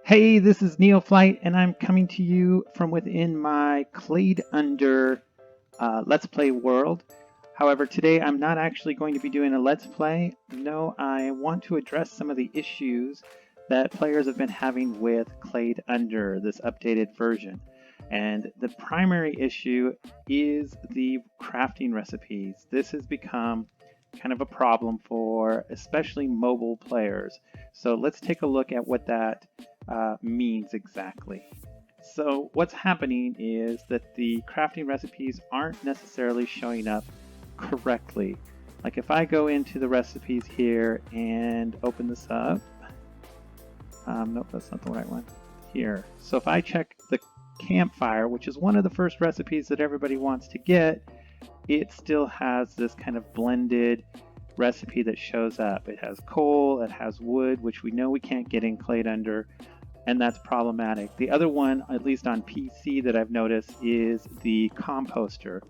Hey, this is NeoFlight, and I'm coming to you from within my Clade Under Let's Play world. However, today I'm not actually going to be doing a Let's Play. No, I want to address some of the issues that players have been having with Clade Under, this updated version. And the primary issue is the crafting recipes. This has become kind of a problem for especially mobile players. So let's take a look at what that means exactly. So what's happening is that the crafting recipes aren't necessarily showing up correctly. Like if I go into the recipes here and open this up, nope, that's not the right one. Here. So if I check the campfire, which is one of the first recipes that everybody wants to get, it still has this kind of blended recipe that shows up. It has coal, it has wood, which we know we can't get in Clade Under, and that's problematic. The other one, at least on PC, that I've noticed is the composter.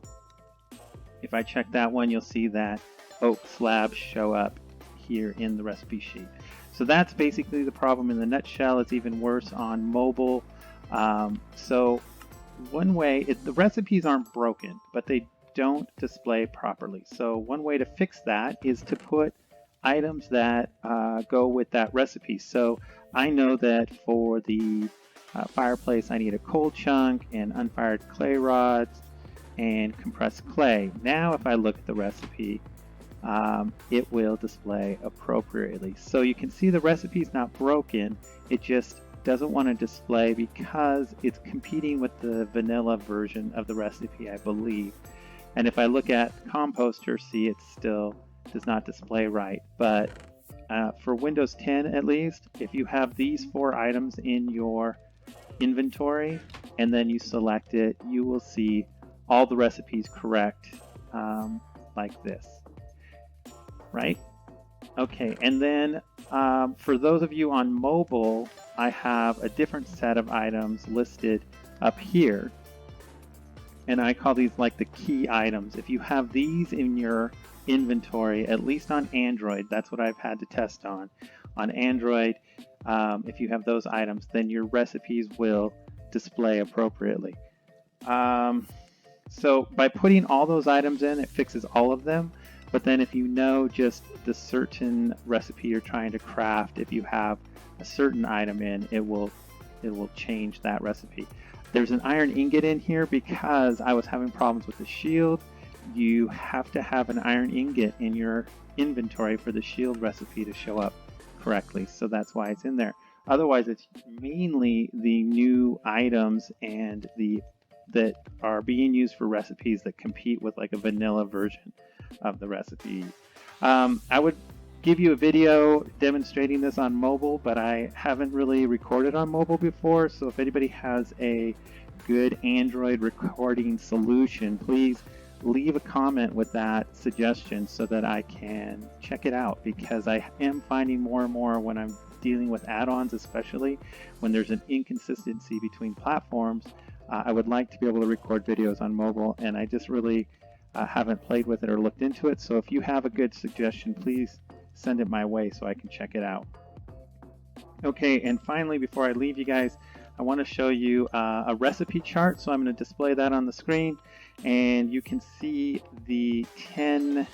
If I check that one, you'll see that oak slabs show up here in the recipe sheet. So that's basically the problem in the nutshell. It's even worse on mobile. So one way, the recipes aren't broken, but they don't display properly. So one way to fix that is to put items that go with that recipe. So I know that for the fireplace I need a coal chunk and unfired clay rods and compressed clay. Now if I look at the recipe, it will display appropriately. So you can see the recipe is not broken, it just doesn't want to display because it's competing with the vanilla version of the recipe, I believe. And if I look at composter, see, it still does not display right. But for Windows 10 at least, if you have these 4 items in your inventory and then you select it, you will see all the recipes correct, like this, right? Okay, and then for those of you on mobile, I have a different set of items listed up here. And I call these like the key items. If you have these in your inventory, at least on Android, that's what I've had to test on. On Android, if you have those items, then your recipes will display appropriately. So by putting all those items in, it fixes all of them. But then if you know just the certain recipe you're trying to craft, if you have a certain item in, it will change that recipe. There's an iron ingot in here because I was having problems with the shield. You have to have an iron ingot in your inventory for the shield recipe to show up correctly. So that's why it's in there. Otherwise, it's mainly the new items and that are being used for recipes that compete with like a vanilla version of the recipe. I would give you a video demonstrating this on mobile, but I haven't really recorded on mobile before, so if anybody has a good Android recording solution, please leave a comment with that suggestion so that I can check it out, because I am finding more and more when I'm dealing with add-ons, especially when there's an inconsistency between platforms, I would like to be able to record videos on mobile, and I just really haven't played with it or looked into it. So if you have a good suggestion, please send it my way so I can check it out. Okay, and finally, before I leave you guys, I want to show you a recipe chart. So I'm going to display that on the screen, and you can see the 10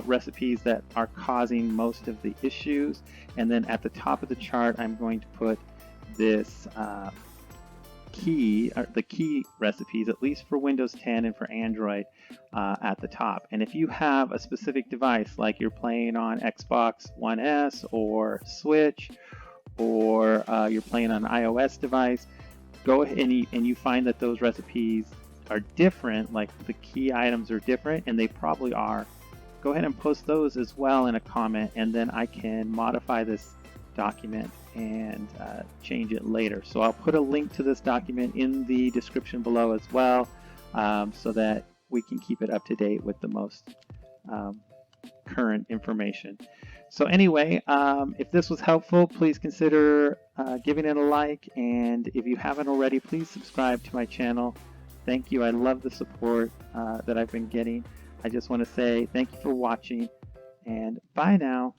recipes that are causing most of the issues. And then at the top of the chart, I'm going to put this the key recipes, at least for Windows 10 and for Android, at the top. And if you have a specific device, like you're playing on Xbox One S or Switch, or you're playing on an iOS device, go ahead and you find that those recipes are different, like the key items are different, and they probably are, go ahead and post those as well in a comment, and then I can modify this document and change it later. So I'll put a link to this document in the description below as well, so that we can keep it up to date with the most current information. So anyway, if this was helpful, please consider giving it a like, and if you haven't already, please subscribe to my channel. Thank you. I love the support that I've been getting. I just want to say thank you for watching, and bye now.